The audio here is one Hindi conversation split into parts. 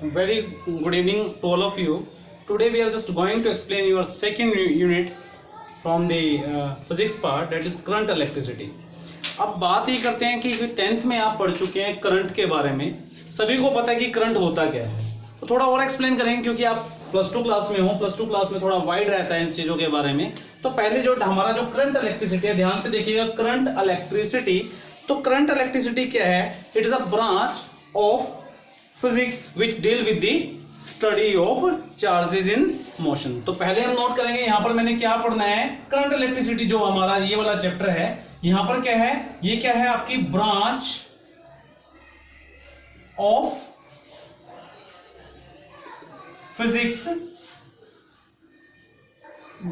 Very good evening to all of you. Today we are just going to explain your second unit from the physics part, that is current electricity. अब बात ही करते हैं कि 10th में आप पढ़ चुके हैं करंट के बारे में, सभी को पता है कि करंट होता क्या है। तो थोड़ा और एक्सप्लेन करेंगे क्योंकि आप +2 क्लास में हो। +2 क्लास में थोड़ा वाइड रहता है इन चीजों के बारे में। तो पहले जो हमारा जो करंट इलेक्ट्रिसिटी है, ध्यान से देखिएगा, करंट इलेक्ट्रिसिटी। तो करंट इलेक्ट्रिसिटी क्या है? It is a branch of physics which deal with the study of charges in motion. तो पहले हम नोट करेंगे यहां पर मैंने क्या पढ़ना है, करंट इलेक्ट्रिसिटी जो हमारा ये वाला चैप्टर है, यहां पर क्या है, ये क्या है आपकी branch of physics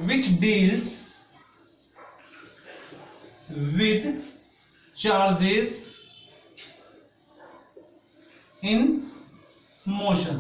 which deals with charges in motion.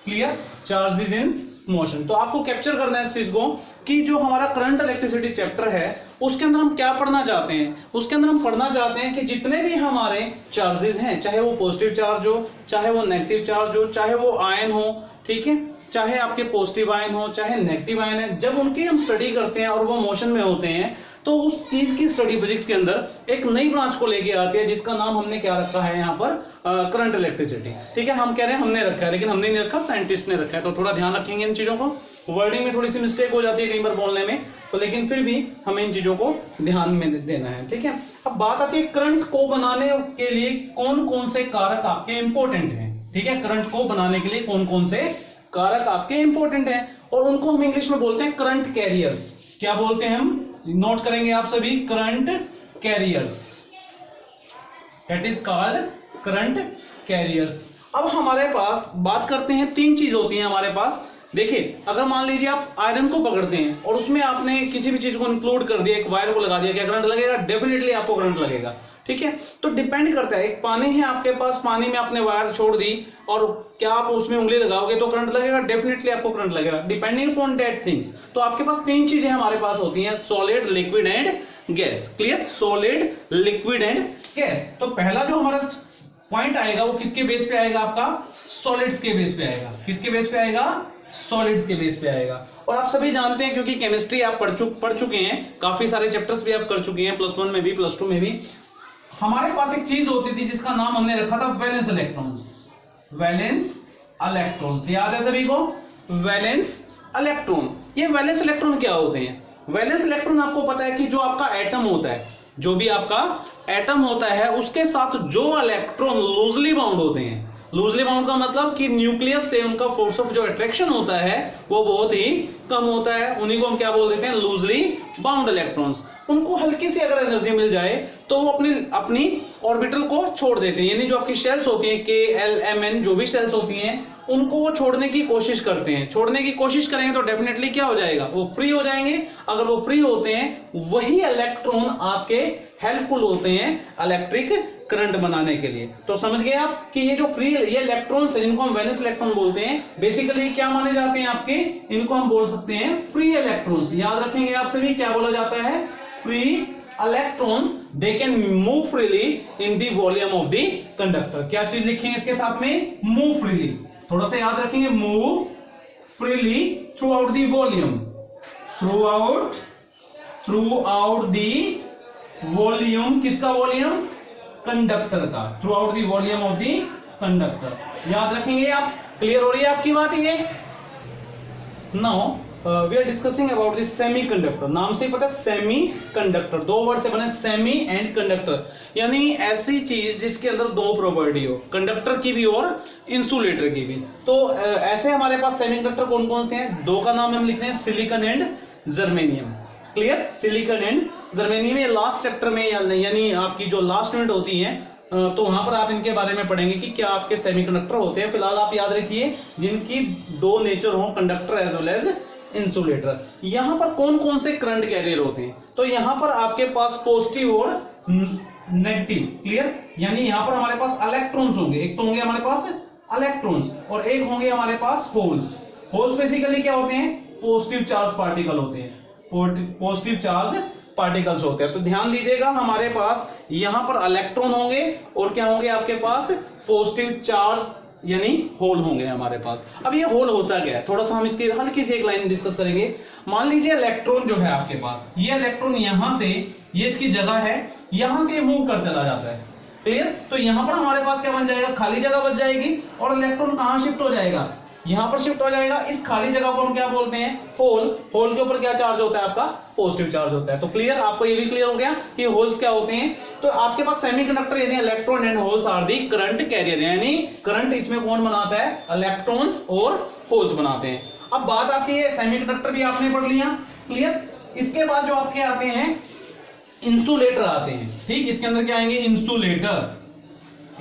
Clear? Charges in motion. तो आपको कैप्चर करना है इस चीज को कि जो हमारा करंट इलेक्ट्रिसिटी चैप्टर है उसके अंदर हम क्या पढ़ना चाहते हैं। उसके अंदर हम पढ़ना चाहते हैं कि जितने भी हमारे चार्जेस हैं, चाहे वो पॉजिटिव चार्ज हो, चाहे वो नेगेटिव चार्ज हो, चाहे वो आयन हो, ठीक है, चाहे आपके पॉजिटिव आयन हो, चाहे नेगेटिव आयन है, जब उनकी हम स्टडी करते हैं और वो मोशन में होते हैं तो उस चीज की स्टडी फिजिक्स के अंदर एक नई ब्रांच को लेके आती है जिसका नाम हमने क्या रखा है यहाँ पर, करंट इलेक्ट्रिसिटी। ठीक है, हम कह रहे हैं हमने रखा है, लेकिन हमने नहीं रखा, साइंटिस्ट ने रखा है। तो थोड़ा ध्यान रखेंगे इन चीजों को। वर्डिंग में थोड़ी सी मिस्टेक हो जाती है कई बार बोलने में, तो लेकिन फिर भी हमें इन चीजों को ध्यान में देना है। ठीक है, अब बात आती है करंट को बनाने के लिए कौन कौन से कारक आपके इंपॉर्टेंट हैं। ठीक है, करंट को बनाने के लिए कौन कौन से कारक आपके इंपॉर्टेंट हैं, और उनको हम इंग्लिश में बोलते हैं करंट कैरियर्स। क्या बोलते हैं हम? नोट करेंगे आप सभी, current carriers, that is called current carriers. अब हमारे पास बात करते हैं, 3 चीज होती हैं हमारे पास। देखिए, अगर मान लीजिए आप आयरन को पकड़ते हैं और उसमें आपने किसी भी चीज को इंक्लूड कर दिया, एक वायर को लगा दिया, क्या करंट लगेगा? डेफिनेटली आपको करंट लगेगा। ठीक है, तो डिपेंड करता है, एक पानी है आपके पास, पानी में आपने वायर छोड़ दी और क्या आप उसमें उंगली लगाओगे तो करंट लगेगा? डेफिनेटली आपको करंट लगेगा, डिपेंडिंग अपॉन दैट थिंग्स। तो आपके पास 3 चीजें हमारे पास होती हैं, solid, liquid and gas. Clear? Solid, liquid and gas. तो पहला जो हमारा पॉइंट आएगा वो किसके बेस पे आएगा? आपका सॉलिड्स के बेस पे आएगा। किसके बेस पे आएगा? सॉलिड्स के बेस पे आएगा। और आप सभी जानते हैं, क्योंकि केमिस्ट्री आप पढ़ चुके हैं, काफी सारे चैप्टर्स भी आप कर चुके हैं, +1 में भी, +2 में भी। हमारे पास एक चीज होती थी जिसका नाम हमने रखा था वैलेंस इलेक्ट्रॉन्स। वैलेंस इलेक्ट्रॉन्स याद है सभी को? Valence electron. ये वैलेंस इलेक्ट्रॉन क्या होते हैं? वैलेंस इलेक्ट्रॉन आपको पता है कि जो आपका एटम होता है, जो भी आपका एटम होता है, उसके साथ जो इलेक्ट्रॉन लूजली बाउंड होते हैं। लूजली बाउंड का मतलब कि न्यूक्लियस से उनका फोर्स ऑफ जो अट्रैक्शन होता है वो बहुत ही कम होता है, उन्हीं को हम क्या बोल देते हैं? Loosely bound electrons. उनको हल्की सी अगर एनर्जी मिल जाए तो वो अपनी ऑर्बिटल को छोड़ देते हैं, यानी जो आपकी शेल्स होती हैं, KLMN, जो भी शेल्स होती हैं, उनको वो छोड़ने की कोशिश करते हैं। छोड़ने की कोशिश करेंगे तो डेफिनेटली क्या हो जाएगा? वो फ्री हो जाएंगे। अगर वो फ्री होते हैं, वही इलेक्ट्रॉन आपके हेल्पफुल होते हैं इलेक्ट्रिक करंट बनाने के लिए। तो समझ गए आप कि ये जो फ्री, ये इलेक्ट्रॉन्स, इनको हम वैलेंस इलेक्ट्रॉन बोलते हैं। बेसिकली क्या माने जाते हैं आपके? इनको हम बोल सकते हैं फ्री इलेक्ट्रॉन्स। याद रखेंगे आप सभी, क्या बोला जाता है? Free electrons, they can move freely in the volume of the conductor. क्या चीज लिखेंगे इसके साथ में? Move freely. थोड़ा सा याद रखेंगे, move freely through out the volume, through out the volume. किसका वॉल्यूम? कंडक्टर का। Through out the volume of the conductor. याद रखेंगे आप? क्लियर हो रही है आपकी बात ये? Now we are discussing about this semiconductor. नाम से ही पता है, सेमीकंडक्टर 2 वर्ड से बने, सेमी एंड कंडक्टर, यानी ऐसी चीज जिसके अंदर 2 प्रॉपर्टी हो, कंडक्टर की भी और इंसुलेटर की भी। तो ऐसे हमारे पास सेमीकंडक्टर कौन कौन से हैं? 2 का नाम हम लिख रहे हैं, silicon and germanium. Clear? Silicon and germanium. ये लास्ट चैप्टर में, यानी आपकी जो लास्ट यूनिट होती है, तो वहां पर आप इनके बारे में पढ़ेंगे कि क्या आपके सेमीकंडक्टर होते हैं। फिलहाल आप याद रखिए जिनकी 2 नेचर हो, conductor as well as insulator. यहां पर कौन कौन से करंट कैरियर होते हैं? तो यहां पर आपके पास पॉजिटिव और नेगेटिव। क्लियर? यानी यहां पर हमारे पास इलेक्ट्रॉन्स होंगे, एक तो होंगे हमारे पास इलेक्ट्रॉन्स और एक होंगे हमारे पास होल्स। होल्स बेसिकली क्या होते हैं? पॉजिटिव चार्ज पार्टिकल होते हैं, पॉजिटिव चार्ज पार्टिकल्स होते हैं। तो ध्यान दीजिएगा, हमारे पास यहां पर इलेक्ट्रॉन होंगे और क्या होंगे आपके पास? पॉजिटिव चार्ज यानी होल होंगे हमारे पास। अब ये होल होता क्या है, थोड़ा सा हम इसकी हल्की सी एक लाइन डिस्कस करेंगे। मान लीजिए इलेक्ट्रॉन जो है आपके पास, ये इलेक्ट्रॉन यहां से, ये इसकी जगह है, यहां से मूव कर चला जाता है, क्लियर। तो यहां पर हमारे पास क्या बन जाएगा, खाली जगह बच जाएगी, और इलेक्ट्रॉन कहां शिफ्ट हो जाएगा, यहां पर शिफ्ट हो जाएगा। इस खाली जगह को हम क्या बोलते हैं, होल। होल के ऊपर क्या चार्ज होता है आपका, पॉजिटिव चार्ज होता है। तो क्लियर, आपको ये भी क्लियर हो गया कि होल्स क्या होते हैं। तो आपके पास सेमीकंडक्टर यानी electron and holes are the current carrier, यानी करंट इसमें कौन बनाता है, इलेक्ट्रॉन्स और होल्स बनाते हैं। अब बात आती है, सेमीकंडक्टर भी आपने पढ़ लिया, क्लियर। इसके बाद जो आपके आते हैं इंसुलेटर आते हैं, ठीक। इसके अंदर क्या आएंगे, इंसुलेटर,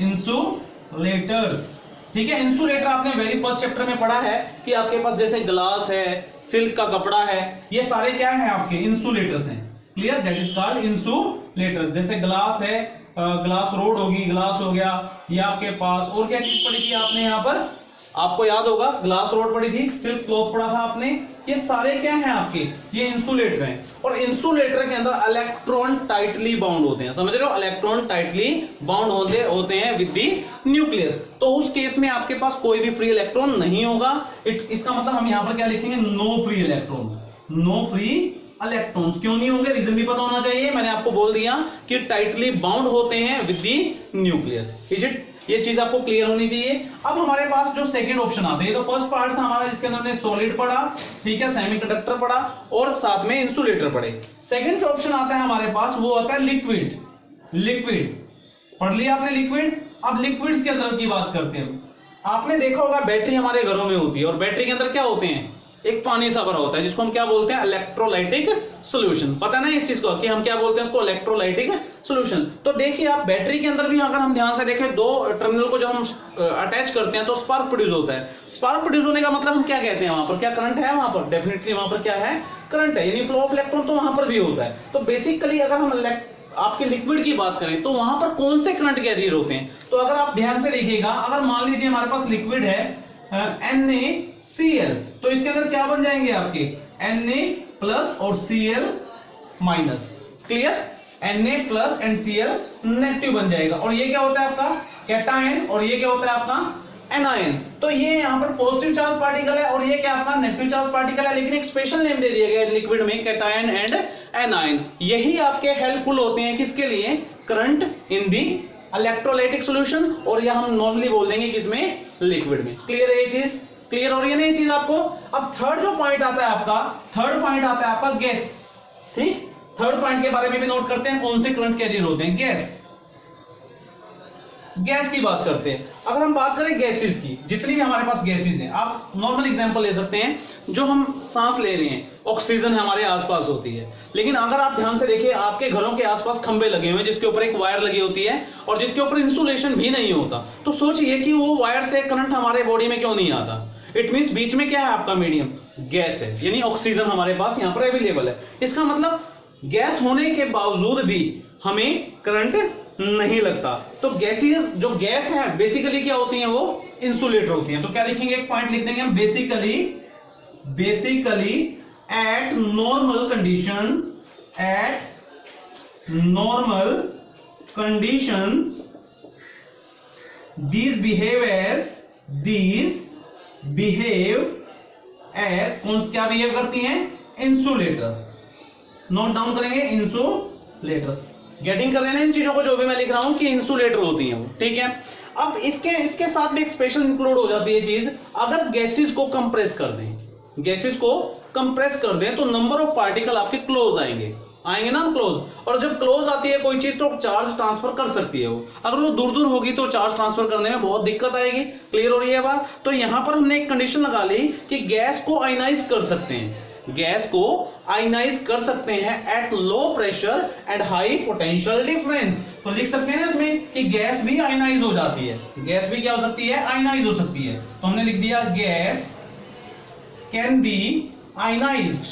इंसुलेटर्स, ठीक है। इंसुलेटर आपने वेरी फर्स्ट चैप्टर में पढ़ा है कि आपके पास जैसे ग्लास है, सिल्क का कपड़ा है, ये सारे क्या है आपके इंसुलेटर्स हैं, clear. That is called insulators. जैसे ग्लास है, ग्लास रोड होगी, ग्लास हो गया, ये आपके पास। और क्या चीज पढ़ी थी आपने यहाँ पर, आपको याद होगा, ग्लास रोड पढ़ी थी, सिल्क क्लॉथ पढ़ा था आपने। ये सारे क्या हैं आपके, ये इंसुलेटर हैं। और इंसुलेटर के अंदर इलेक्ट्रॉन टाइटली बाउंड होते हैं, समझ रहे हो, इलेक्ट्रॉन टाइटली बाउंड होते हैं विद द न्यूक्लियस। तो उस केस में आपके पास कोई भी फ्री इलेक्ट्रॉन नहीं होगा। इसका मतलब हम यहां पर क्या लिखेंगे, no free electron, no free electrons. क्यों नहीं होंगे, रीजन भी पता होना चाहिए। मैंने आपको बोल दिया कि टाइटली बाउंड होते हैं with the nucleus, is it. ये चीज आपको क्लियर होनी चाहिए। अब हमारे पास जो सेकंड ऑप्शन आता है, तो फर्स्ट पार्ट था हमारा जिसके अंदर हमने सॉलिड पढ़ा, ठीक है, सेमीकंडक्टर पढ़ा और साथ में इंसुलेटर पढ़े। सेकंड जो ऑप्शन आता है हमारे पास वो आता है लिक्विड। लिक्विड पढ़ लिया आपने, लिक्विड। अब लिक्विड्स के अंदर की बात करते हैं। आपने देखा होगा बैटरी हमारे घरों में होती है, और बैटरी के अंदर क्या होते हैं, एक पानी सा भरा होता है जिसको हम क्या बोलते हैं, इलेक्ट्रोलाइटिक सॉल्यूशन। पता ना इस चीज को कि हम क्या बोलते हैं, उसको इलेक्ट्रोलाइटिक सॉल्यूशन। तो देखिए आप बैटरी के अंदर भी अगर हम ध्यान से देखें, दो टर्मिनल को जब हम अटैच करते हैं तो स्पार्क प्रोड्यूस होता है। स्पार्क प्रोड्यूस होने का मतलब हम क्या कहते हैं, वहां पर क्या करंट है, वहां पर डेफिनेटली वहां पर क्या है, करंट है, यानी फ्लो ऑफ इलेक्ट्रॉन तो वहां पर भी होता है। तो बेसिकली अगर हम आपके लिक्विड की बात करें तो वहां पर कौन से करंट कैरियर होते हैं। तो अगर आप ध्यान से देखिएगा, अगर मान लीजिए हमारे पास लिक्विड है NaCl, तो इसके अंदर क्या बन जाएंगे आपके Na प्लस और Cl minus, clear. Na plus and Cl negative बन जाएगा। और ये क्या होता है आपका कैटायन, और ये क्या होता है आपका एनायन। तो ये यहाँ पर पॉजिटिव चार्ज पार्टिकल है, और ये क्या आपका नेगेटिव चार्ज पार्टिकल है, लेकिन एक स्पेशल नेम दे दिया गया है लिक्विड में, कैटायन एंड एनायन। यही आपके हेल्पफुल होते हैं किसके लिए, current in the electrolytic solution, और यह हम नॉर्मली बोल देंगे किसमें, लिक्विड में। क्लियर है ये चीज, क्लियर हो रही है ना ये चीज आपको। अब थर्ड जो पॉइंट आता है आपका, थर्ड पॉइंट आता है आपका गैस, ठीक। थर्ड पॉइंट के बारे में भी नोट करते हैं, कौन से करंट कैरियर होते हैं, गैस। गैस की बात करते हैं। अगर हम बात करें गैसेस की, जितनी भी हमारे पास गैसेस हैं, आप नॉर्मल एग्जांपल ले सकते हैं, जो हम सांस ले रहे हैं, ऑक्सीजन हमारे आसपास होती है। लेकिन अगर आप ध्यान से देखिए, आपके घरों के आसपास खंबे लगे हुए हैं जिसके ऊपर एक वायर लगी होती है, और जिसके ऊपर इंसुलेशन भी नहीं होता। तो सोचिए कि वो वायर से करंट हमारे बॉडी में क्यों नहीं आता। इट मींस बीच में क्या है आपका मीडियम, गैस है, यानी ऑक्सीजन हमारे पास यहाँ पर अवेलेबल है। इसका मतलब गैस होने के बावजूद भी हमें करंट नहीं लगता। तो गैसेस जो गैस है बेसिकली क्या होती हैं, वो इंसुलेटर होती हैं। तो क्या लिखेंगे, एक पॉइंट लिख देंगे हम, basically eight normal condition these behave as कौन क्या बिहेव करती हैं, इंसुलेटर। नोट डाउन करेंगे, इंसुलेटर्स। गेटिंग कर रहे हैं इन चीजों को, जो भी मैं लिख रहा हूं कि इंसुलेटर होती हैं वो, ठीक है। अब इसके साथ में एक स्पेशल इंक्लूड हो जाती है चीज, अगर गैसेस को कंप्रेस कर दें, गैसेस को कंप्रेस कर दें तो नंबर ऑफ पार्टिकल आपके क्लोज आएंगे ना, क्लोज। और जब क्लोज आती है कोई चीज तो चार्ज ट्रांसफर कर सकती है वो। अगर वो दूर दूर होगी तो चार्ज ट्रांसफर करने में बहुत दिक्कत आएगी। क्लियर हो रही है बात। तो यहां पर हमने एक कंडीशन लगा ली कि गैस को आयनाइज कर सकते हैं, गैस को आयनाइज कर सकते हैं at low pressure and high potential difference. तो लिख सकते हैं ना इसमें कि गैस भी आयनाइज हो जाती है, गैस भी क्या हो सकती है, आयनाइज हो सकती है। तो हमने लिख दिया gas can be ionised,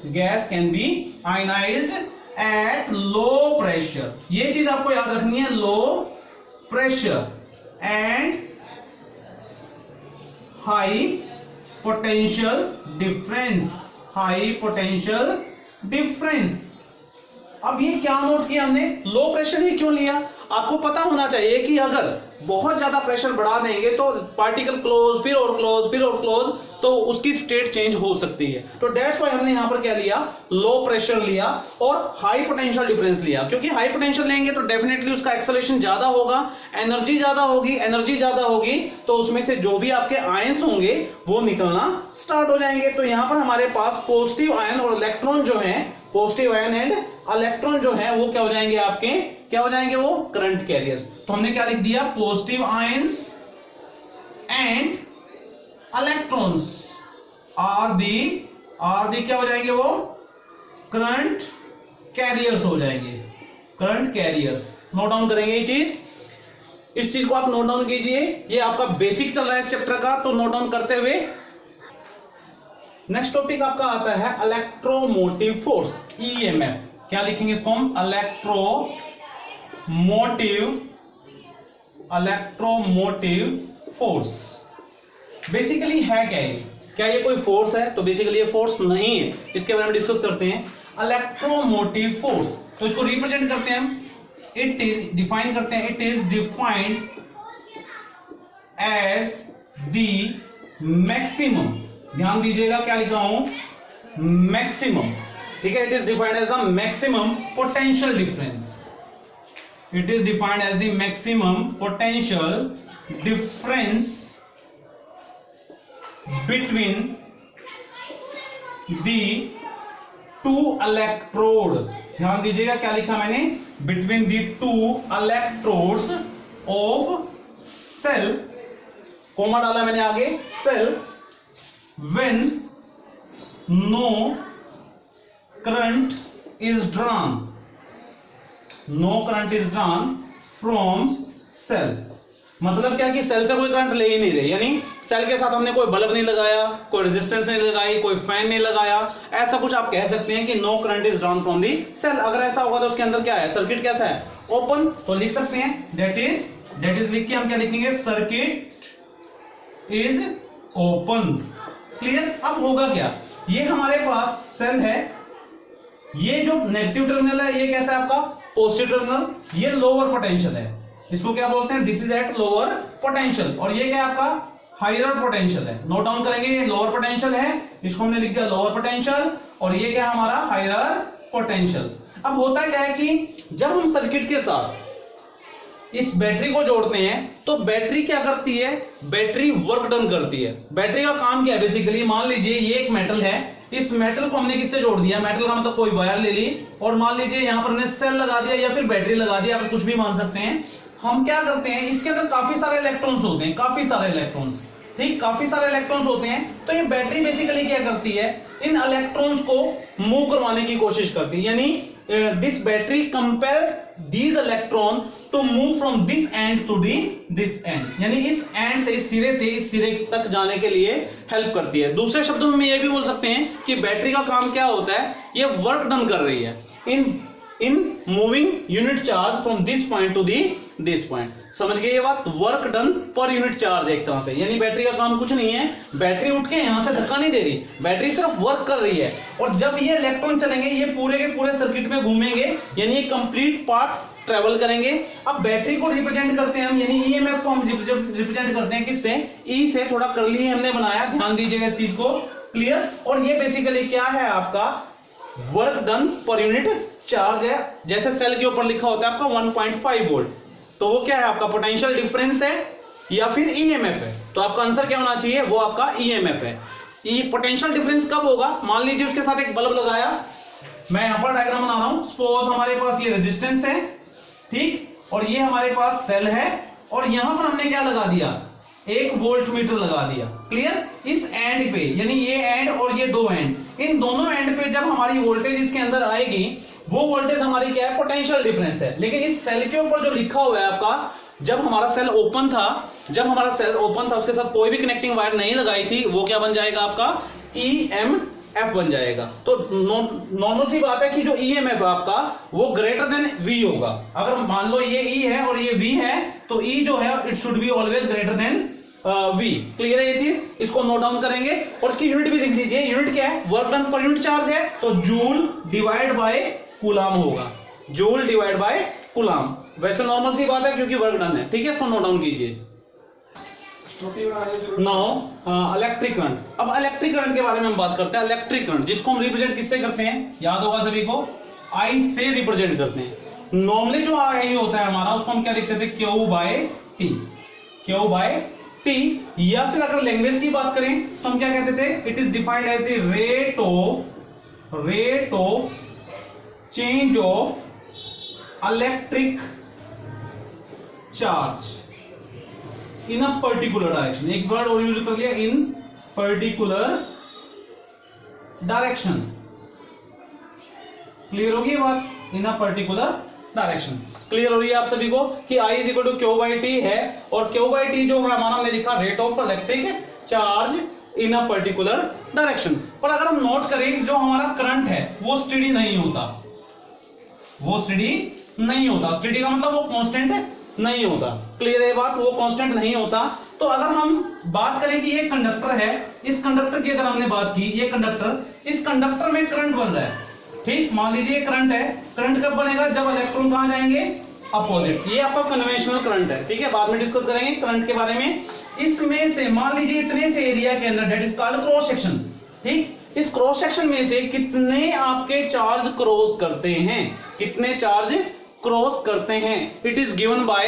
gas can be ionised at low pressure. ये चीज आपको याद रखनी है, low pressure and high potential difference, high potential difference. अब ये क्या नोट किया हमने, लो प्रेशर ही क्यों लिया। आपको पता होना चाहिए कि अगर बहुत ज्यादा प्रेशर बढ़ा देंगे तो पार्टिकल क्लोज, फिर और क्लोज, फिर और क्लोज, तो उसकी स्टेट चेंज हो सकती है। तो दैट्स व्हाई हमने यहां पर क्या लिया, लो प्रेशर लिया और हाई पोटेंशियल डिफरेंस लिया, क्योंकि हाई पोटेंशियल लेंगे तो डेफिनेटली उसका एक्सेलरेशन ज्यादा होगा, एनर्जी ज्यादा होगी, एनर्जी ज्यादा होगी तो उसमें से जो भी आपके आयंस होंगे वो निकलना स्टार्ट हो जाएंगे। तो यहां पर हमारे पास पॉजिटिव आयन और इलेक्ट्रॉन जो है, पॉजिटिव आयन एंड इलेक्ट्रॉन जो है वो क्या हो जाएंगे आपके, क्या हो जाएंगे वो करंट कैरियर्स। तो हमने क्या लिख दिया, positive ions and electrons are the क्या हो जाएंगे, वो करंट कैरियर्स हो जाएंगे, करंट कैरियर्स। नोट डाउन करेंगे ये चीज, इस चीज को आप नोट डाउन कीजिए, ये आपका बेसिक चल रहा है इस चैप्टर का, तो नोट डाउन करते हुए नेक्स्ट टॉपिक आपका आता है इलेक्ट्रोमोटिव फोर्स, ईएमएफ। क्या लिखेंगे इसको हम, इलेक्ट्रोमोटिव फोर्स। बेसिकली है क्या ये, क्या ये कोई फोर्स है? तो बेसिकली ये फोर्स नहीं है, इसके बारे में डिस्कस करते हैं। इलेक्ट्रोमोटिव फोर्स, तो इसको रिप्रेजेंट करते हैं हम, इट इज डिफाइन करते हैं, it is defined as the maximum, ध्यान दीजिएगा क्या लिखा हूं, मैक्सिमम, ठीक है। It is defined as the maximum potential difference, it is defined as the maximum potential difference between the two electrode, ध्यान दीजिएगा क्या लिखा मैंने, between the two electrodes of cell, comma डाला मैंने आगे, cell when no current is drawn, no current is drawn from cell। मतलब क्या कि सेल से कोई करंट ले ही नहीं रहे, यानी सेल के साथ हमने कोई बल्ब नहीं लगाया, कोई रेजिस्टेंस नहीं लगाई, कोई फैन नहीं लगाया, ऐसा कुछ आप कह सकते हैं कि no current is drawn from the cell. अगर ऐसा होगा तो उसके अंदर क्या है, सर्किट कैसा है, ओपन। तो लिख सकते हैं दैट इज लिख के हम क्या लिखेंगे, सर्किट इज ओपन। क्लियर। अब होगा क्या, ये हमारे पास सेल है, ये जो नेगेटिव टर्मिनल है ये कैसा है आपका, पॉजिटिव टर्मिनल, ये लोअर पोटेंशियल है, इसको क्या बोलते हैं, this is at lower potential, और ये क्या है आपका हायर पोटेंशियल है। नोट डाउन करेंगे, ये लोअर पोटेंशियल है, इसको हमने लिख दिया लोअर पोटेंशियल, और ये क्या है हमारा हायर पोटेंशियल। अब होता क्या है कि जब हम सर्किट के साथ इस बैटरी को जोड़ते हैं तो बैटरी क्या करती है, बैटरी वर्क डन करती है। बैटरी का काम क्या है, बेसिकली मान लीजिए ये एक मेटल है, इस मेटल को हमने किससे जोड़ दिया, मेटल का मतलब कोई वायर ले ली, और मान लीजिए यहां पर हमने सेल लगा दिया या फिर बैटरी लगा दिया, आप कुछ भी मान सकते हैं। हम क्या करते हैं, इसके अंदर काफी सारे इलेक्ट्रॉन्स होते हैं, काफी सारे इलेक्ट्रॉन्स, ठीक, काफी सारे इलेक्ट्रॉन्स होते हैं। तो ये बैटरी बेसिकली क्या करती है, इन इलेक्ट्रॉन्स को मूव करवाने की कोशिश करती है, यानी this battery compel these electron to move from this end to this end, यानी इस एंड से इस सिरे तक जाने के लिए हेल्प करती है। दूसरे शब्दों में ये भी बोल सकते हैं कि बैटरी का काम क्या होता है, ये वर्क डन कर रही है in moving unit charge from this point two this point. समझ गए ये बात, work done per unit charge एक तरह से, यानी बैटरी का काम कुछ नहीं है, बैटरी उठ के यहां से धक्का नहीं दे रही, बैटरी सिर्फ वर्क कर रही है। और जब ये इलेक्ट्रॉन चलेंगे ये पूरे के पूरे सर्किट में घूमेंगे, यानी ये कंप्लीट पाथ ट्रेवल करेंगे। अब बैटरी को रिप्रेजेंट करते हैं हम, यानी ईएमएफ को हम रिप्रेजेंट करते हैं किससे, ई से, थोड़ा कर्ली हमने बनाया, ध्यान दीजिएगा इस चीज को, क्लियर। और ये बेसिकली क्या है आपका, work done per unit charge है, जैसे सेल के ऊपर लिखा होता है आपका 1.5 वोल्ट, तो वो क्या है आपका पोटेंशियल डिफरेंस है या फिर ईएमएफ है। तो आपका आंसर क्या होना चाहिए, वो आपका ईएमएफ है। ये पोटेंशियल डिफरेंस कब होगा, मान लीजिए उसके साथ एक बल्ब लगाया, मैं यहां पर डायग्राम बना रहा हूं, सपोज हमारे पास ये रेजिस्टेंस है, ठीक, और ये हमारे पास सेल है, और यहां पर हमने क्या लगा दिया, एक वोल्ट मीटर लगा दिया, क्लियर। इस एंड पे, यानी ये एंड और ये दो एंड, इन दोनों एंड पे जब हमारी वोल्टेज इसके अंदर आएगी, वो वोल्टेज हमारी क्या है, पोटेंशियल डिफरेंस है। लेकिन इस सेल के ऊपर जो लिखा हुआ है आपका, जब हमारा सेल ओपन था, उसके साथ कोई भी कनेक्टिंग वायर नहीं लगाई थी, वो क्या बन जाएगा आपका, ईएमएफ बन जाएगा। तो नॉर्मल सी बात है कि जो ईएमएफ है आपका वो ग्रेटर देन वी होगा। अगर मान लो ये ई है और ये वी है, तो ई जो है it should be always greater than V. Clear है ये चीज, इसको नोट डाउन करेंगे और इसकी यूनिट भी लिख लीजिए। यूनिट क्या है, work done per unit charge है, तो जूल डिवाइड बाय कूलाम होगा, जूल डिवाइड बाय कूलाम। वैसे नॉर्मल सी बात है क्योंकि वर्क डन है, ठीक है, इसको नोट डाउन कीजिए। नाउ इलेक्ट्रिक करंट, अब इलेक्ट्रिक करंट के बारे में हम बात करते हैं। इलेक्ट्रिक करंट जिसको हम रिप्रेजेंट किससे करते हैं, याद होगा सभी को, आई से रिप्रेजेंट करते हैं। नॉर्मली जो आई होता है हमारा, उसको हम क्या लिखते थे, Q by T, Q by T. या फिर अगर लैंग्वेज की बात करें तो हम क्या कहते थे, it is defined as the rate of change of electric charge in a particular direction. एक वर्ड और यूज कर लिया, इन पर्टिकुलर डायरेक्शन। क्लियर होगी बात, in a particular direction. Clear हो रही है आप सभी को कि I is equal to Q by T है, और क्यू बाई टी जो हमारा हमने लिखा rate of electric charge in a particular direction. पर अगर हम नोट करें जो हमारा करंट है वो स्टेडी नहीं होता, वो स्टेडी नहीं होता। स्टेडी का मतलब वो कांस्टेंट नहीं होता। क्लियर है बात, वो कांस्टेंट नहीं होता। तो अगर हम बात करें कि ये कंडक्टर है, इस कंडक्टर की अगर हमने बात की, ये कंडक्टर, इस कंडक्टर में करंट बन रहा है, ठीक, मान लीजिए करंट है। करंट कब बनेगा, जब इलेक्ट्रॉन कहां जाएंगे, अपोजिट। ये आपका कन्वेंशनल करंट है, ठीक है, बाद में डिस्कस करेंगे करंट के बारे में। इसमें से मान लीजिए इतने से एरिया के अंदर, that is called cross section, ठीक, इस क्रॉस सेक्शन में से कितने आपके चार्ज क्रॉस करते हैं, कितने चार्ज क्रॉस करते हैं, it is given by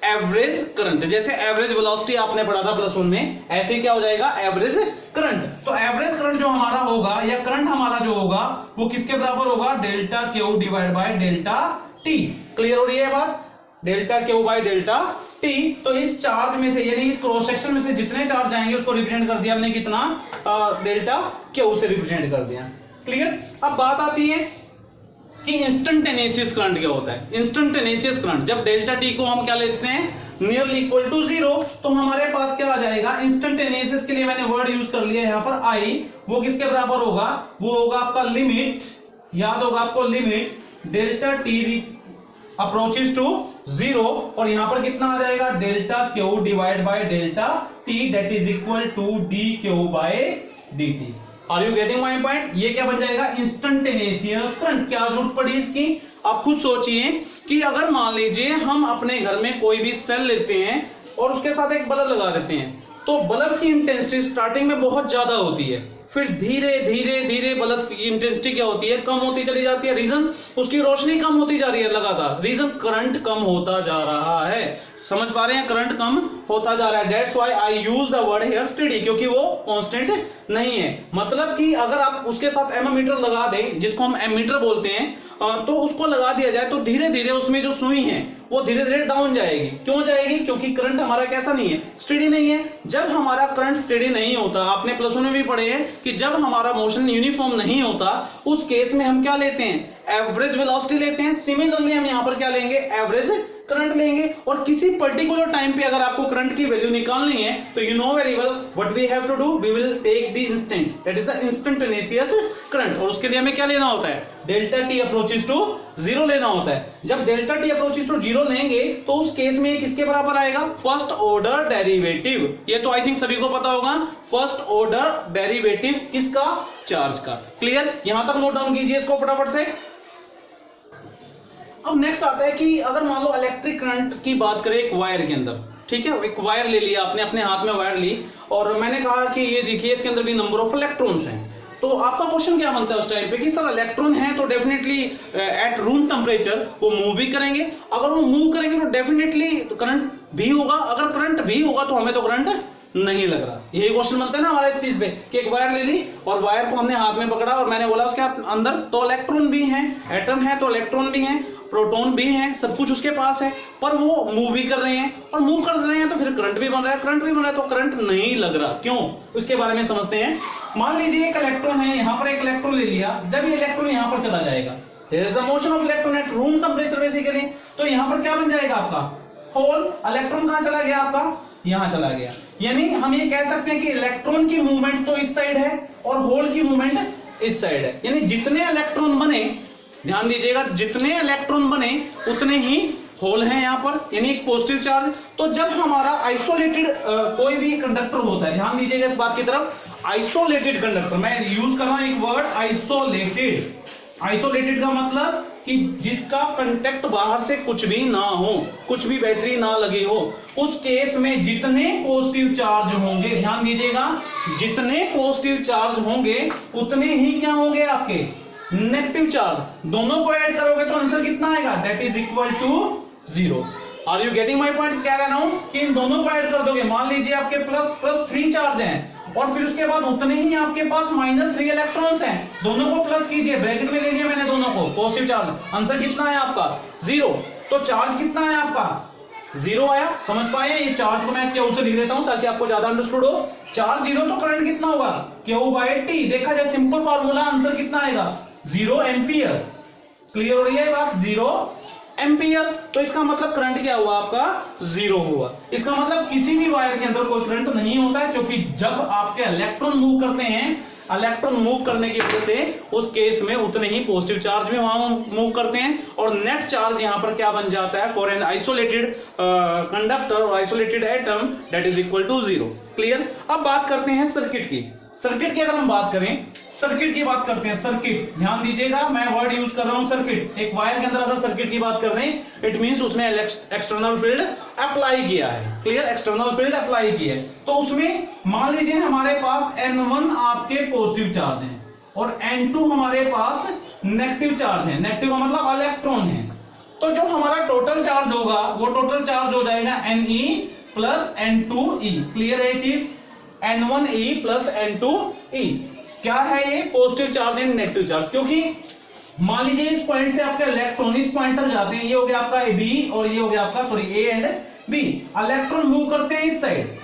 average current. जैसे एवरेज वेलोसिटी आपने पढ़ा था +1 में, ऐसे क्या हो जाएगा, एवरेज करंट। तो एवरेज करंट जो हमारा होगा, या करंट हमारा जो होगा, वो किसके बराबर होगा, delta Q divide by delta T. Clear हो रही है बात, delta Q by delta T. तो इस चार्ज में से, यानी इस क्रॉस सेक्शन में से जितने चार्ज आएंगे उसको रिप्रेजेंट कर दिया हमने कितना, डेल्टा क्यू से रिप्रेजेंट कर दिया। क्लियर। अब बात आती है कि इंस्टेंटेनियस करंट क्या होता है। इंस्टेंटेनियस करंट, जब डेल्टा टी को हम क्या लेते हैं, नियरली इक्वल टू 0, तो हमारे पास क्या आ जाएगा, इंस्टेंटेनियस के लिए मैंने वर्ड यूज कर लिया यहां पर आई, वो किसके बराबर होगा, वो होगा आपका लिमिट, याद होगा आपको, limit delta T approaches to 0, और यहां पर कितना आ जाएगा, delta Q divide by delta T, that is equal to d Q by d T. Are you getting my point. ये क्या बन जाएगा, इंस्टेंटेनियस करंट। क्या जरूरत पड़ी इसकी, आप खुद सोचिए कि अगर मान लीजिए हम अपने घर में कोई भी सेल लेते हैं और उसके साथ एक बल्ब लगा देते हैं, तो बल्ब की इंटेंसिटी स्टार्टिंग में बहुत ज्यादा होती है, फिर धीरे धीरे धीरे बल्ब की इंटेंसिटी क्या होती है, कम होती चली जाती है। रीजन, उसकी रोशनी कम होती जा रही है लगातार। रीजन, करंट कम होता जा रहा है। समझ पा रहे हैं, करंट कम होता जा रहा है। That's why I use the word here steady, क्योंकि वो कांस्टेंट नहीं है। मतलब कि अगर आप उसके साथ एमीटर लगा दें, जिसको हम एमीटर बोलते हैं, तो उसको लगा दिया जाए तो धीरे धीरे उसमें जो सुई है वो धीरे धीरे डाउन जाएगी। क्यों जाएगी, क्योंकि करंट हमारा कैसा नहीं है, स्टेडी नहीं है। जब हमारा करंट स्टेडी नहीं होता, आपने +1 में भी पढ़े हैं कि जब हमारा मोशन यूनिफॉर्म नहीं होता, उस केस में हम क्या लेते हैं, एवरेज वेलोसिटी लेते हैं। सिमिलरली हम यहाँ पर क्या लेंगे, एवरेज करंट लेंगे। और किसी पर्टिकुलर टाइम पे अगर आपको करंट की वैल्यू निकालनी है, तो you know very well what we have to do, we will take the instant, that is the instantaneous current. और उसके लिए हमें क्या लेना होता है, डेल्टा टी अप्रोचेस टू 0 लेना होता है। जब डेल्टा टी अप्रोचेस टू 0 लेंगे तो उस केस में किसके बराबर आएगा, फर्स्ट ऑर्डर डेरिवेटिव। ये तो आई थिंक सभी को पता होगा, फर्स्ट ऑर्डर डेरिवेटिव किसका, चार्ज का। क्लियर, यहां तक नोट डाउन कीजिए इसको फटाफट से। अब नेक्स्ट आता है कि अगर मान लो इलेक्ट्रिक करंट की बात करें एक वायर के अंदर, ठीक है, एक वायर ले लिया आपने, अपने हाथ में वायर ली, और मैंने कहा कि ये देखिए इसके अंदर भी नंबर ऑफ इलेक्ट्रॉन्स हैं। तो आपका क्वेश्चन क्या बनता है उस टाइम पे कि सर इलेक्ट्रॉन है तो डेफिनेटली एट रूम टेम्परेचर वो मूव भी करेंगे। अगर वो मूव करेंगे तो डेफिनेटली करंट भी होगा। अगर करंट भी होगा तो हमें तो करंट नहीं लग रहा। यही क्वेश्चन बनता है ना हमारा इस चीज पे कि एक वायर ले ली और वायर को हमने हाथ में पकड़ा और मैंने बोला उसके अंदर तो इलेक्ट्रॉन भी हैं, एटम है तो इलेक्ट्रॉन भी हैं, प्रोटॉन भी हैं, सब कुछ उसके पास है, पर वो मूव भी कर रहे हैं, और मूव कर रहे हैं तो फिर करंट भी बन रहा है, करंट भी बन रहा है, तो करंट नहीं लग रहा। क्यों, उसके बारे में समझते हैं। मान लीजिए एक इलेक्ट्रॉन है, यहाँ पर एक इलेक्ट्रॉन ले लिया, जब ये इलेक्ट्रॉन यहाँ पर चला जाएगा, there is the motion of electron at room temperature basically, तो यहाँ पर क्या बन जाएगा आपका होल। इलेक्ट्रॉन कहाँ चला गया आपका, यहाँ चला गया। यानी हम ये कह सकते हैं कि इलेक्ट्रॉन की मूवमेंट तो इस साइड है और होल की मूवमेंट इस साइड है। यानी जितने इलेक्ट्रॉन बने, ध्यान दीजिएगा, जितने इलेक्ट्रॉन बने उतने ही होल हैं यहाँ पर, यानी एक पॉजिटिव चार्ज। तो जब हमारा आइसोलेटेड कोई भी कंडक्टर होता है, ध्यान दीजिएगा इस बात की तरफ, आइसोलेटेड कंडक्टर, मैं यूज कर रहा हूं एक वर्ड आइसोलेटेड। आइसोलेटेड का मतलब कि जिसका कांटेक्ट बाहर से कुछ भी ना हो, कुछ भी बैटरी ना लगी हो, उस केस में जितने पॉजिटिव चार्ज होंगे, ध्यान दीजिएगा, जितने पॉजिटिव चार्ज होंगे उतने ही क्या होंगे आपके नेगेटिव चार्ज। दोनों को ऐड करोगे तो आंसर कितना आएगा, that is equal to 0। Are you getting my point? क्या कहना हूं कि इन दोनों को ऐड कर दोगे, मान लीजिए आपके प्लस 3 चार्ज हैं और फिर उसके बाद उतने ही आपके पास -3 इलेक्ट्रॉन्स हैं, दोनों को प्लस कीजिए, ब्रैकेट में ले लिया मैंने दोनों को, पॉजिटिव चार्ज, आंसर कितना है आपका 0। तो चार्ज कितना है आपका 0 आया। समझ पाए? ये चार्ज को मैं क्यू से लिख देता हूं ताकि आपको ज्यादा अंडरस्टूड हो। चार्ज 0 तो करंट कितना होगा, Q/T। देखा जाए सिंपल फार्मूला, आंसर कितना आएगा 0 एम्पियर। क्लियर हो रही है बात, 0 एम्पियर। तो इसका मतलब करंट क्या हुआ आपका 0 हुआ। इसका मतलब किसी भी वायर के अंदर कोई करंट नहीं होता है, क्योंकि जब आपके इलेक्ट्रॉन मूव करते हैं, इलेक्ट्रॉन मूव करने की वजह से उस केस में उतने ही पॉजिटिव चार्ज भी वहां मूव करते हैं और नेट चार्ज यहां पर क्या बन जाता है, फॉर एन आइसोलेटेड कंडक्टर और isolated atom, that is equal to 0। Clear. अब बात करते हैं सर्किट की। सर्किट की अगर हम बात करें, सर्किट की बात करते हैं, सर्किट, ध्यान दीजिएगा मैं वर्ड यूज कर रहा हूं सर्किट। एक वायर के अंदर अगर सर्किट की बात कर रहे हैं, इट मींस उसमें एक्सटर्नल फील्ड अप्लाई किया है। क्लियर, एक्सटर्नल फील्ड अप्लाई किया है। तो उसमें मान लीजिए हमारे पास N1 आपके पॉजिटिव चार्ज हैं और N2 हमारे पास नेगेटिव चार्ज है। नेगेटिव का मतलब इलेक्ट्रॉन है। तो जो हमारा टोटल चार्ज होगा वो टोटल चार्ज हो जाएगा Ne प्लस N2E। क्लियर है ये चीज, N1E प्लस N2E। क्या है ये, positive charge and negative charge. क्योंकि मान लीजिए इस पॉइंट से आपके इलेक्ट्रॉन इस पॉइंट तक जाते हैं, ये हो गया आपका B और ये हो गया आपका A and B। Electron move करते हैं इस साइड,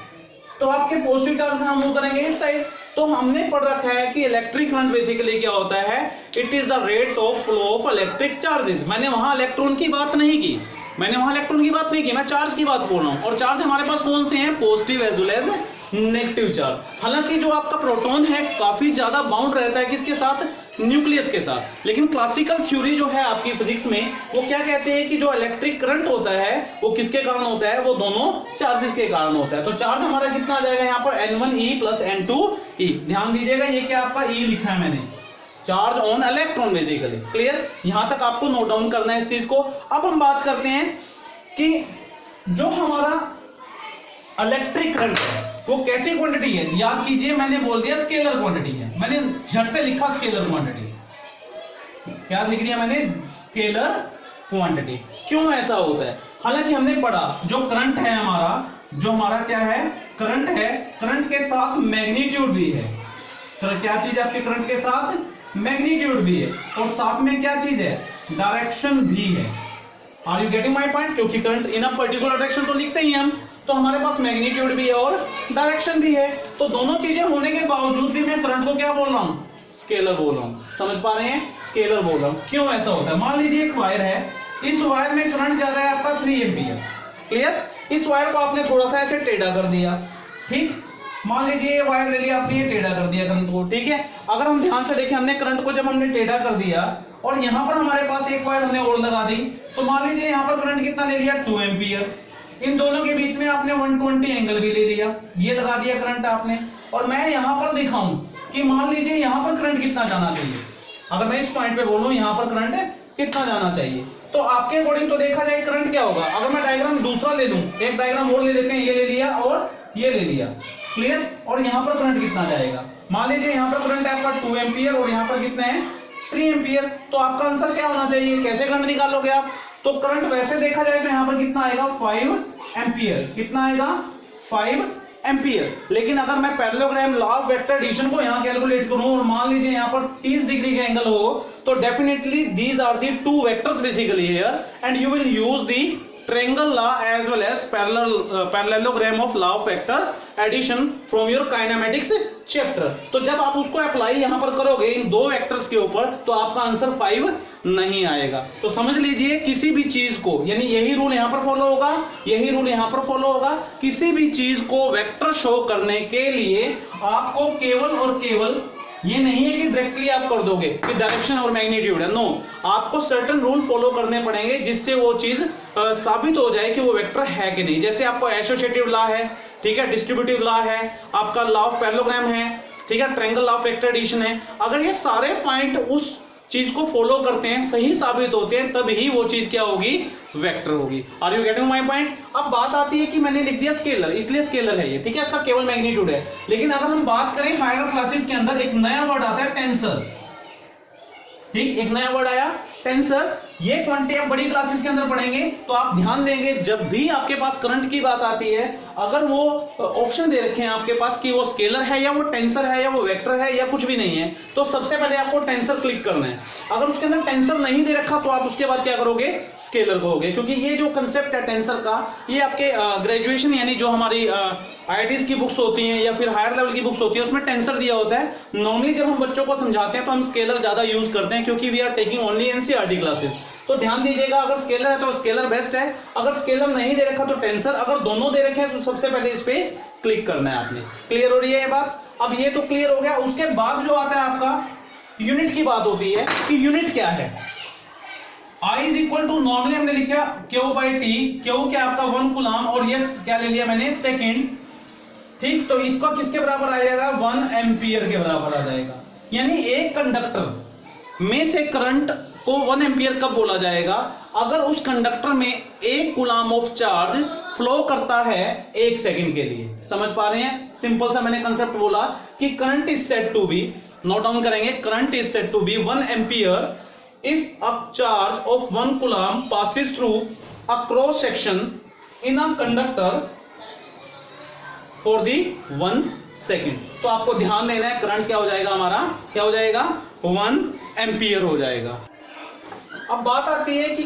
तो आपके पॉजिटिव चार्ज कहां मूव करेंगे, इस साइड। तो हमने पढ़ रखा है कि इलेक्ट्रिक करंट बेसिकली क्या होता है, it is the rate of flow of electric charges. मैंने वहां इलेक्ट्रॉन की बात नहीं की, मैं चार्ज की बात बोल रहा हूं। और चार्ज हमारे पास कौन से हैं, positive as well as negative charge. हालांकि जो आपका प्रोटॉन है काफी ज्यादा बाउंड रहता है किसके साथ, न्यूक्लियस के साथ। लेकिन क्लासिकल थ्योरी जो है आपकी फिजिक्स में, वो क्या कहते हैं कि जो इलेक्ट्रिक करंट होता है वो किसके कारण होता है, वो दोनों चार्जेस के कारण होता है। तो चार्ज हमारा कितना आ जाएगा यहाँ पर N1E प्लस N2E। ध्यान दीजिएगा ये क्या आपका E लिखा है मैंने, charge on electron basically. Clear, यहां तक आपको नोट डाउन करना है इस चीज को। अब हम बात करते हैं कि जो हमारा इलेक्ट्रिक करंट है वो कैसी क्वांटिटी है। याद कीजिए मैंने बोल दिया स्केलर क्वांटिटी है, मैंने झट से लिखा स्केलर क्वांटिटी। क्या लिख दिया मैंने, स्केलर क्वांटिटी। क्यों ऐसा होता है, हालांकि हमने पढ़ा जो करंट है हमारा, जो हमारा क्या है, करंट है, करंट के साथ मैग्नीट्यूड भी है। तो क्या चीज आपके करंट के साथ, मैग्नीट्यूड भी है, और साथ में क्या चीज है, डायरेक्शन भी है। Are you getting my point? क्योंकि current in a particular direction तो लिखते ही हम, तो हमारे पास मैग्नीट्यूड भी है और डायरेक्शन भी है। तो दोनों चीजें होने के बावजूद भी मैं करंट को क्या बोल रहा हूं, स्केलर बोल रहा हूं। समझ पा रहे हैं, स्केलर बोल रहा हूं। क्यों ऐसा होता है, मान लीजिए एक वायर है, इस वायर में करंट जा रहा है आपका 3 एम्पियर। क्लियर, इस वायर को आपने थोड़ा सा ऐसे टेढ़ा कर दिया, ठीक, मान लीजिए ये वायर ले लिया आपने, ये टेढ़ा कर दिया करंट को, ठीक है। अगर हम ध्यान से देखें, हमने करंट को जब हमने टेढ़ा कर दिया और यहां पर हमारे पास एक वायर हमने और लगा दी, तो मान लीजिए यहां पर करंट कितना ले लिया, 2 एम्पियर। इन दोनों के बीच में आपने 120 एंगल भी ले लिया, ये लगा दिया करंट आपने। और मैं यहां पर दिखाऊं कि मान लीजिए यहां पर करंट कितना जाना चाहिए, अगर मैं इस पॉइंट पे बोलूं यहां पर करंट कितना जाना चाहिए, तो आपके अकॉर्डिंग तो देखा जाए करंट क्या होगा। अगर मैं डायग्राम दूसरा ले लूं, एक डायग्राम और ले लेते हैं, ये ले लिया और ये ले लिया, क्लियर। और यहां पर करंट कितना जाएगा, मान लीजिए यहां पर करंट है आपका 2 एम्पियर और यहां पर कितने हैं, 3 एम्पियर। तो आपका आंसर क्या होना चाहिए, कैसे करंट निकालोगे आप, तो करंट वैसे देखा जाए तो यहां पर कितना आएगा, 5 एम्पियर। कितना आएगा, 5 एम्पियर। लेकिन अगर मैं parallelogram law of vector addition को यहां कैलकुलेट करूं और मान लीजिए यहां पर 30 डिग्री का एंगल हो, तो definitely these are the 2 vectors basically here and you will use the triangle law as well as parallelogram of law of vector addition from your kinematics chapter। तो जब आप उसको अप्लाई यहां पर करोगे इन 2 वेक्टर्स के ऊपर, तो आपका आंसर 5 नहीं आएगा। तो समझ लीजिए किसी भी चीज को, यानी यही रूल यहां पर फॉलो होगा, यही रूल यहां पर फॉलो होगा, किसी भी चीज को वेक्टर शो करने के लिए आपको केवल और केवल ये नहीं है कि डायरेक्टली आप कर दोगे कि डायरेक्शन और मैग्नीट्यूड है, नो, आपको सर्टेन रूल फॉलो करने पड़ेंगे जिससे वो चीज साबित हो जाए कि वो वेक्टर है कि नहीं। जैसे आपको एसोसिएटिव लॉ है, ठीक है, डिस्ट्रीब्यूटिव लॉ है, आपका लॉ ऑफ पैरेललोग्राम है, ठीक है, triangle law of vector addition है। अगर ये सारे पॉइंट उस चीज को फॉलो करते हैं, सही साबित होते हैं, तब ही वो चीज क्या होगी, वेक्टर होगी। Are you getting my point? अब बात आती है कि मैंने लिख दिया स्केलर, इसलिए स्केलर है ये, ठीक है, इसका केवल मैग्नीट्यूड है। लेकिन अगर हम बात करें हायर क्लासेस के अंदर एक नया वर्ड आता है टेंसर, ठीक, एक नया वर्ड आया टेंसर। ये क्वांटिटी आप बड़ी क्लासेस के अंदर पढ़ेंगे तो आप ध्यान देंगे जब भी आपके पास करंट की बात आती है, अगर वो ऑप्शन दे रखे हैं आपके पास कि वो स्केलर है या वो टेंसर है या वो वेक्टर है या कुछ भी नहीं है, तो सबसे पहले आपको टेंसर क्लिक करना है। अगर उसके अंदर टेंसर नहीं दे रखा तो आप उसके बाद क्या करोगे, स्केलर कहोगे, क्योंकि ये जो कंसेप्ट है टेंसर का, ये आपके ग्रेजुएशन यानी जो हमारी आईआईटीज की बुक्स होती हैं या फिर हायर लेवल की बुक्स होती है उसमें टेंसर दिया होता है। नॉर्मली जब हम बच्चों को समझाते हैं तो हम स्केलर ज्यादा यूज करते हैं, क्योंकि we are taking only NCERT classes. तो ध्यान दीजिएगा, अगर स्केलर है तो स्केलर बेस्ट है, अगर स्केलर नहीं दे रखा तो टेंसर, अगर दोनों दे रखे हैं तो सबसे पहले इस पे क्लिक करना है आपने। क्लियर हो रही है ये बात? अब ये तो क्लियर हो गया। उसके बाद जो आता है आपका यूनिट की बात होती है कि यूनिट क्या है। I is equal to, normally हमने लिखा Q/T, Q क्या आपका 1 कूलम, और ये क्या ले लिया मैंने, सेकेंड, ठीक। तो इसका किसके बराबर आ जाएगा, 1 एम्पियर के बराबर आ जाएगा। यानी एक कंडक्टर में से करंट को 1 एम्पियर कब बोला जाएगा, अगर उस कंडक्टर में 1 कूलम ऑफ चार्ज फ्लो करता है 1 सेकंड के लिए। समझ पा रहे हैं? सिंपल सा मैंने कंसेप्ट बोला कि current is said to be, note down करेंगे, current is said to be 1 ampere if a charge of 1 coulomb passes through a cross section in a conductor for the 1 second। तो आपको ध्यान देना है, करंट क्या हो जाएगा हमारा, क्या हो जाएगा, 1 एम्पियर हो जाएगा। अब बात आती है कि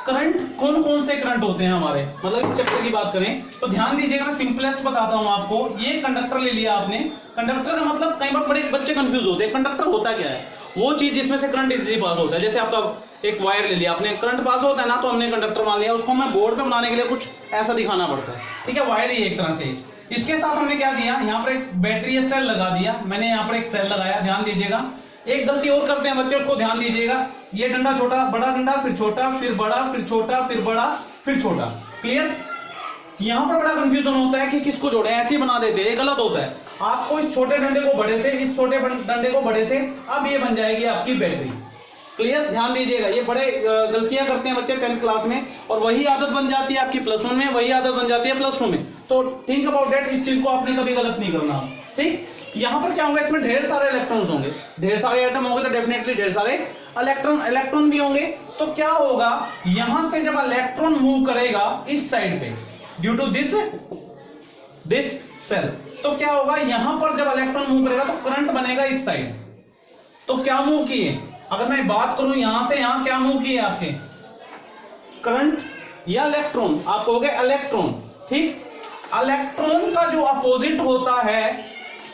करंट, कौन कौन से करंट होते हैं हमारे, मतलब इस चैप्टर की बात करें तो ध्यान दीजिएगा, मैं सिंपलेस्ट बताता हूं आपको। ये कंडक्टर ले लिया आपने, कंडक्टर का मतलब कई बार बड़े बच्चे कंफ्यूज होते हैं, कंडक्टर होता क्या है, वो चीज जिसमें से करंट इजीली पास होता है। जैसे आपका एक वायर ले लिया आपने, करंट पास होता है ना, तो हमने कंडक्टर मान लिया, उसको मैं बोर्ड पे बनाने के लिए कुछ ऐसा दिखाना पड़ता है, ठीक है, वायर ही एक तरह से। इसके साथ हमने क्या किया, यहाँ पर एक बैटरी सेल लगा दिया, मैंने यहाँ पर एक सेल लगाया, ध्यान दीजिएगा। एक गलती और करते हैं बच्चे, उसको ध्यान दीजिएगा, ये डंडा छोटा, बड़ा डंडा, फिर छोटा, फिर बड़ा, फिर छोटा, फिर बड़ा, फिर छोटा। क्लियर? यहां पर बड़ा कंफ्यूजन होता है कि किसको जोड़े, ऐसे ही बना देते हैं, ये गलत होता है। आपको इस छोटे डंडे को बड़े से, इस छोटे डंडे को बड़े से, अब ये बन जाएगी आपकी बैटरी। क्लियर? ध्यान दीजिएगा, ये बड़े गलतियां करते हैं बच्चे 10th क्लास में, और वही आदत बन जाती है आपकी +1 में, वही आदत बन जाती है +2 में। तो थिंक अबाउट दैट, इस चीज को आपने कभी गलत नहीं करना, ठीक। यहां पर क्या होगा, इसमें ढेर सारे इलेक्ट्रॉन्स होंगे, ढेर सारे एटम होंगे, तो डेफिनेटली ढेर सारे इलेक्ट्रॉन भी होंगे। तो क्या होगा, यहां से जब इलेक्ट्रॉन मूव करेगा इस साइड पे, ड्यू टू दिस सेल, तो क्या होगा, यहां पर जब इलेक्ट्रॉन मूव करेगा तो करंट बनेगा इस साइड। तो क्या मूव किए, अगर मैं बात करूं यहां से यहां, क्या मूव किए आपके, करंट या इलेक्ट्रॉन, आप कहोगे इलेक्ट्रॉन, ठीक। इलेक्ट्रॉन का जो अपोजिट होता है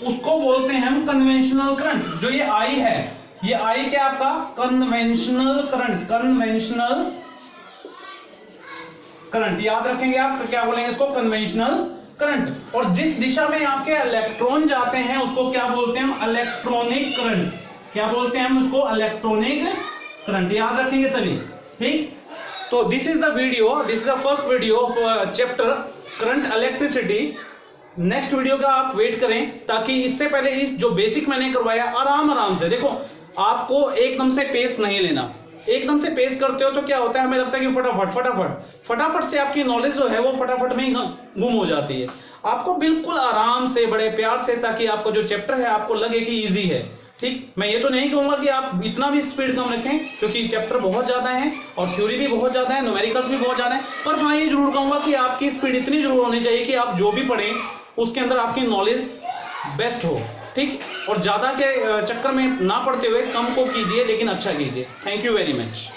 उसको बोलते हैं हम कन्वेंशनल करंट। जो ये I है, ये I क्या आपका, कन्वेंशनल करंट, कन्वेंशनल करंट, याद रखेंगे आप, क्या बोलेंगे इसको, कन्वेंशनल करंट। और जिस दिशा में आपके इलेक्ट्रॉन जाते हैं उसको क्या बोलते हैं हम, इलेक्ट्रॉनिक करंट। क्या बोलते हैं हम उसको, इलेक्ट्रॉनिक करंट, याद रखेंगे सभी, ठीक। तो this is the video, this is the first video of chapter current electricity. Next video का आप वेट करें, ताकि इससे पहले इस जो बेसिक मैंने करवाया आराम से, देखो आपको एकदम से पेस नहीं लेना, एकदम से पेस करते हो तो क्या होता है, हमें लगता है कि फटाफट से आपकी नॉलेज जो है वो फटाफट में ही गुम हो जाती है। आपको बिल्कुल आराम से, बड़े प्यार से, ताकि आपको जो चैप्टर है आपको लगे कि इजी है, ठीक। मैं ये तो नहीं कहूंगा कि आप इतना भी स्पीड कम रखें, क्योंकि चैप्टर बहुत ज्यादा है और थ्योरी भी बहुत ज्यादा है, न्यूमेरिकल्स भी बहुत ज्यादा है, पर हाँ ये जरूर कहूंगा कि आपकी स्पीड इतनी जरूर होनी चाहिए कि आप जो भी पढ़ें उसके अंदर आपकी नॉलेज बेस्ट हो, ठीक। और ज्यादा के चक्कर में ना पढ़ते हुए कम को कीजिए, लेकिन अच्छा कीजिए। Thank you very much.